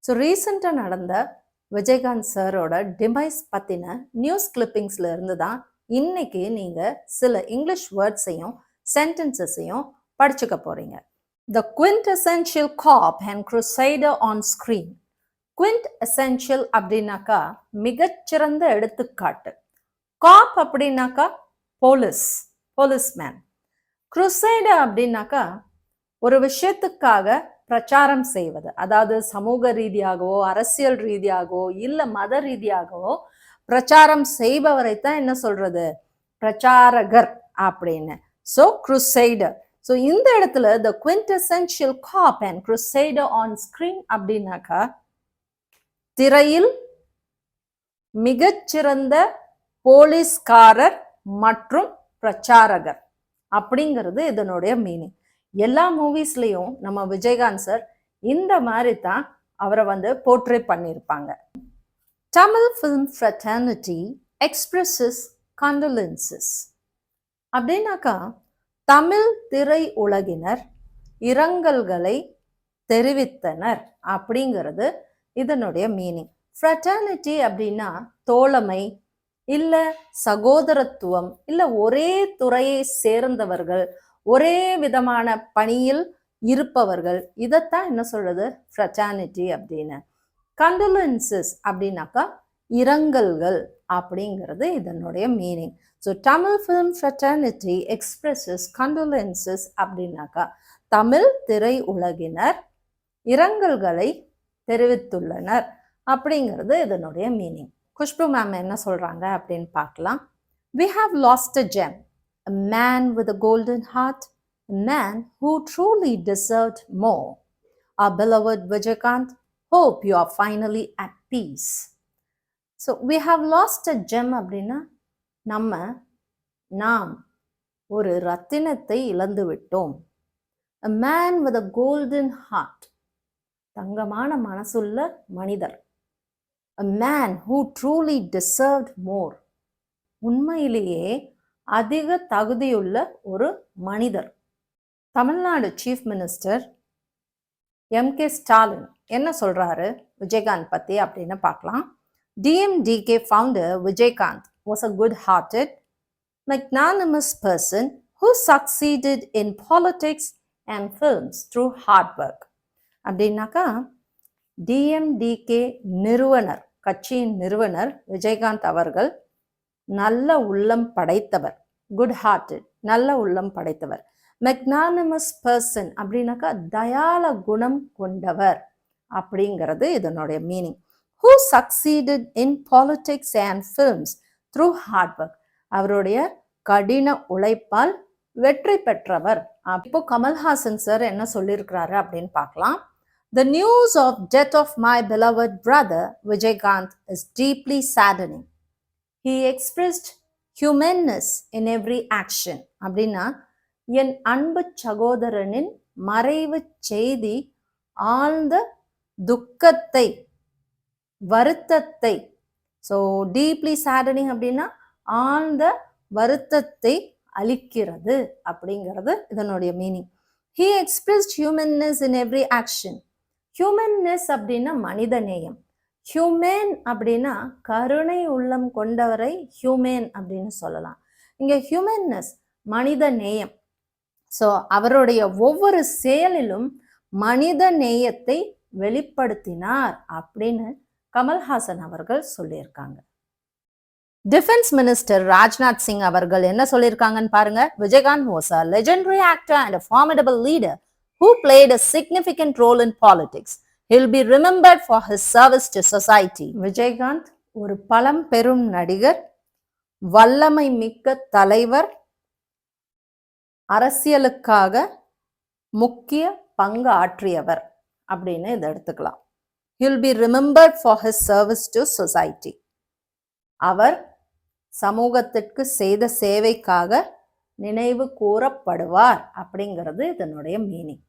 So ரீசெண்டாக நடந்த விஜயகாந்த் சாரோட டிமைஸ் பற்றின நியூஸ் கிளிப்பிங்ஸில் இருந்து தான் இன்னைக்கு நீங்கள் சில இங்கிலீஷ் வேர்ட்ஸையும் சென்டென்சஸையும் படிச்சுக்க போகிறீங்க. The quintessential cop and crusader on screen. Quintessential அப்படின்னாக்கா மிகச்சிறந்த எடுத்துக்காட்டு. காப் அப்படின்னாக்கா போலீஸ்மேன். க்ரூசைடர் அப்படின்னாக்கா ஒரு விஷயத்துக்காக பிரச்சாரம் செய்வது, அதாவது சமூக ரீதியாகவோ அரசியல் ரீதியாகவோ இல்லை மத ரீதியாகவோ பிரச்சாரம் செய்பவரைத்தான் என்ன சொல்றது, பிரச்சாரகர் அப்படின்னு. ஸோ க்ரூசைடர். ஸோ இந்த இடத்துல the quintessential cop and crusader on screen அப்படின்னாக்கா திரையில் மிகச்சிறந்த போலீஸ்காரர் மற்றும் பிரச்சாரகர் அப்படிங்கிறது இதனுடைய மீனிங். எல்லா மூவிஸ்லையும் நம்ம விஜயகாந்த் சார் இந்த மாதிரி தான் அவரை போர்ட்ரே பண்ணியிருப்பாங்க. Tamil film fraternity expresses condolences அப்படின்னாக்கா தமிழ் திரை உலகினர் இரங்கல்களை தெரிவித்தனர் அப்படிங்கிறது இதனுடைய மீனிங். ஃப்ரெட்டர்னிட்டி அப்படின்னா தோழமை இல்லை சகோதரத்துவம், இல்லை ஒரே துறையை சேர்ந்தவர்கள், ஒரே விதமான பணியில் இருப்பவர்கள், இதைத்தான் என்ன சொல்றது ஃப்ரெட்டர்னிட்டி அப்படின்னு. கண்டோலன்சஸ் அப்படின்னாக்கா இரங்கல்கள் அப்படிங்கிறது இதனுடைய meaning. So Tamil film fraternity expresses condolences அப்படின்னாக்கா தமிழ் திரை உலகினர் இரங்கல்களை தெரிவித்துள்ளனர் அப்படிங்கிறது இதனுடைய மீனிங். குஷ்பு மேம் என்ன சொல்றாங்க அப்படின்னு பார்க்கலாம். We have lost a gem, a man with a golden heart, a man who truly deserved more. Our beloved Vijaykanth, hope you are finally at peace. So we have lost a gem அப்படின்னா நாம் ஒரு ரத்தினத்தை இழந்து விட்டோம். A man with a golden heart, தங்கமான மனசுள்ள மனிதர். A man who truly deserved more, உண்மையிலேயே அதிக தகுதியுள்ள ஒரு மனிதர். Tamil Nadu chief minister MK Stalin என்ன சொல்றாரு விஜயகாந்த் பத்தி அப்படின்னு பார்க்கலாம். DMDK founder Vijaykanth was a good-hearted, magnanimous person who succeeded in politics and films through hard work. அப்படின்னாக்கா DMDK நிறுவனர், கட்சியின் நிறுவனர் விஜயகாந்த் அவர்கள் நல்ல உள்ளம் படைத்தவர். குட் ஹார்ட்டட், நல்ல உள்ளம் படைத்தவர். மெக்னானிமஸ் பர்சன் அப்படின்னாக்கா தயால குணம் கொண்டவர் அப்படிங்கிறது இதனுடைய meaning. Who succeeded in politics and films through hard work, அவருடைய கடின உழைப்பால் வெற்றி பெற்றவர். இப்போ கமல்ஹாசன் சார் என்ன சொல்லியிருக்கிறாரு அப்படின்னு பார்க்கலாம். The news of death of my beloved brother Vijaykanth is deeply saddening. He expressed humanness in every action. அப்படின்னா என் அன்பு சகோதரனின் மறைவு செய்தி ஆழ்ந்த துக்கத்தை, வருத்தத்தை, ஸோ டீப்லி சேடனிங் அப்படின்னா ஆழ்ந்த வருத்தத்தை அளிக்கிறது அப்படிங்கிறது இதனுடைய meaning. He expressed humanness in every action. Humanness அப்படின்னா மனித நேயம். ஹியூமேன் அப்படின்னா கருணை உள்ளம் கொண்டவரை ஹியூமேன் அப்படின்னு சொல்லலாம். இங்க ஹியூமன்னஸ் மனித நேயம். ஸோ அவருடைய ஒவ்வொரு செயலிலும் மனித நேயத்தை வெளிப்படுத்தினார் அப்படின்னு கமல்ஹாசன் அவர்கள் சொல்லியிருக்காங்க. டிஃபென்ஸ் மினிஸ்டர் ராஜ்நாத் சிங் அவர்கள் என்ன சொல்லியிருக்காங்கன்னு பாருங்க. Vijayakanth was a legendary actor and a formidable leader who played a significant role in politics. He'll be remembered for his service to society. Vijayakanth ஒரு பழம்பெரும் நடிகர், வல்லமை மிக்க தலைவர், அரசியலுக்காக முக்கிய பங்கு ஆற்றியவர் அப்படின்னு இதை எடுத்துக்கலாம். He'll be remembered for his service to society. அவர் சமூகத்திற்கு செய்த சேவைக்காக நினைவு கூறப்படுவார் அப்படிங்கிறது இதனுடைய மீனிங்.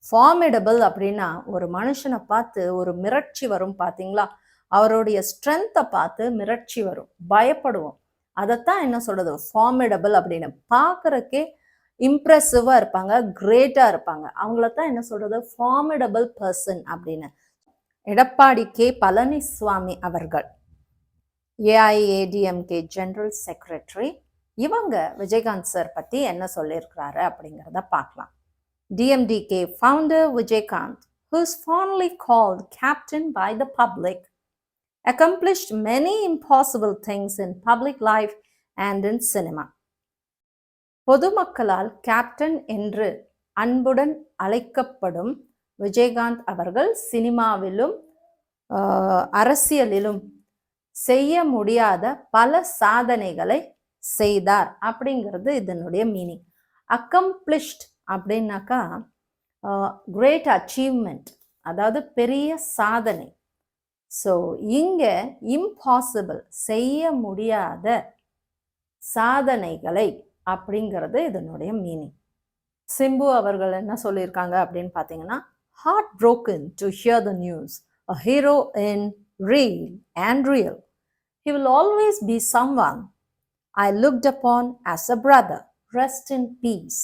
ஃபார்மிடபிள் அப்படின்னா ஒரு மனுஷனை பார்த்து ஒரு மிரட்சி வரும் பார்த்தீங்களா, அவருடைய ஸ்ட்ரென்த்தை பார்த்து மிரட்சி வரும், பயப்படுவோம். அதைத்தான் என்ன சொல்றது ஃபார்மிடபிள் அப்படின்னு. பார்க்கறக்கே இம்ப்ரெசிவாக இருப்பாங்க, கிரேட்டாக இருப்பாங்க, அவங்களத்தான் என்ன சொல்றது ஃபார்மிடபிள் பர்சன் அப்படின்னு. எடப்பாடி கே பழனிசாமி அவர்கள், ஏஐஏடிஎம்கே ஜெனரல் செக்ரட்டரி, இவங்க விஜயகாந்த் சார் பற்றி என்ன சொல்லியிருக்கிறாரு அப்படிங்கிறத பார்க்கலாம். DMDK founder Vijaykanth, who is fondly called captain by the public, accomplished many impossible things in public life and in cinema. பொதுமக்களால் கேப்டன் என்று அன்புடன் அழைக்கப்படும் விஜயகாந்த் அவர்கள் சினிமாவிலும் அரசியலிலும் செய்ய முடியாத பல சாதனைகளை செய்தார் அப்படிங்கிறது இதனுடைய மீனிங். அக்கம்ப்ளிஷ்ட் அப்படின்னாக்கா கிரேட் அச்சீவ்மெண்ட், அதாவது பெரிய சாதனை. ஸோ இங்கே இம்பாசிபிள், செய்ய முடியாத சாதனைகளை அப்படிங்கிறது இதனுடைய மீனிங். சிம்பு அவர்கள் என்ன சொல்லியிருக்காங்க அப்படின்னு பார்த்தீங்கன்னா, heart broken to hear the news, a hero in real and real. He will always be someone I looked upon as a brother. Rest in peace.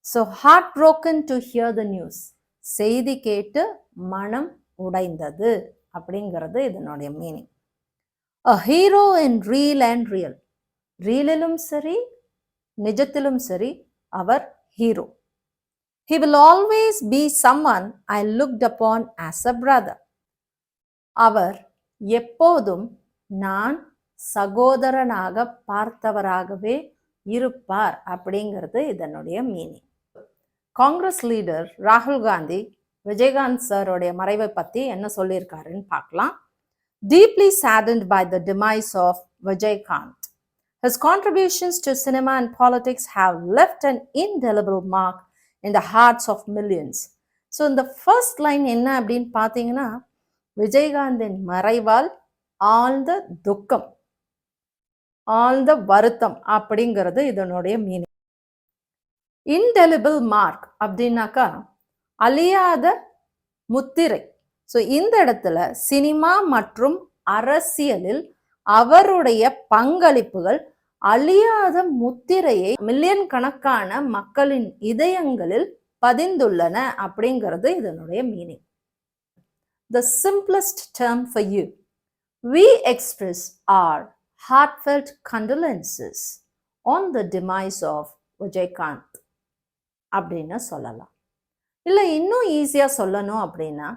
So heartbroken to hear the news. செய்தி கேட்டு மனம் உடைந்தது அப்படிங்கிறது இதனுடைய meaning. A hero in real and real. ரீலிலும் சரி நிஜத்திலும் சரி அவர் hero. He will always be someone I looked upon as a brother. அவர் எப்போதும் நான் சகோதரனாக பார்த்தவராகவே இருப்பார் அப்படிங்கிறது இதனுடைய மீனிங். காங்கிரஸ் லீடர் ராகுல் காந்தி விஜயகாந்த் சாரோடைய மறைவை பற்றி என்ன சொல்லியிருக்காருன்னு பார்க்கலாம். Deeply saddened by the demise of Vijaykanth. His contributions to cinema and politics have left an indelible mark in the hearts of millions. So இந்த ஃபர்ஸ்ட் லைன் என்ன அப்படின்னு பார்த்தீங்கன்னா, விஜயகாந்தின் மறைவால் ஆழ்ந்த துக்கம், ஆழ்ந்த வருத்தம் அப்படிங்கிறது இதனுடைய மீனிங். இன்டெலிபிள் மார்க் அப்படின்னாக்கா அழியாத முத்திரை. ஸோ இந்த இடத்துல சினிமா மற்றும் அரசியலில் அவருடைய பங்களிப்புகள் அழியாத முத்திரையை மில்லியன் கணக்கான மக்களின் இதயங்களில் பதிந்துள்ளன அப்படிங்கிறது இதனுடைய meaning. The simplest term for you. We express our heartfelt condolences on the demise of Vijaykanth அப்படின்னு சொல்லலாம். இல்லை இன்னும் ஈஸியாக சொல்லணும் அப்படின்னா,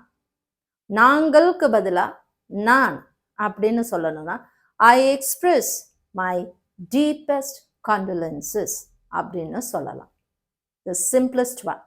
நாங்களுக்கு பதிலாக நான் அப்படின்னு சொல்லணும்னா, I express my deepest condolences அப்படின்னு சொல்லலாம். The simplest one.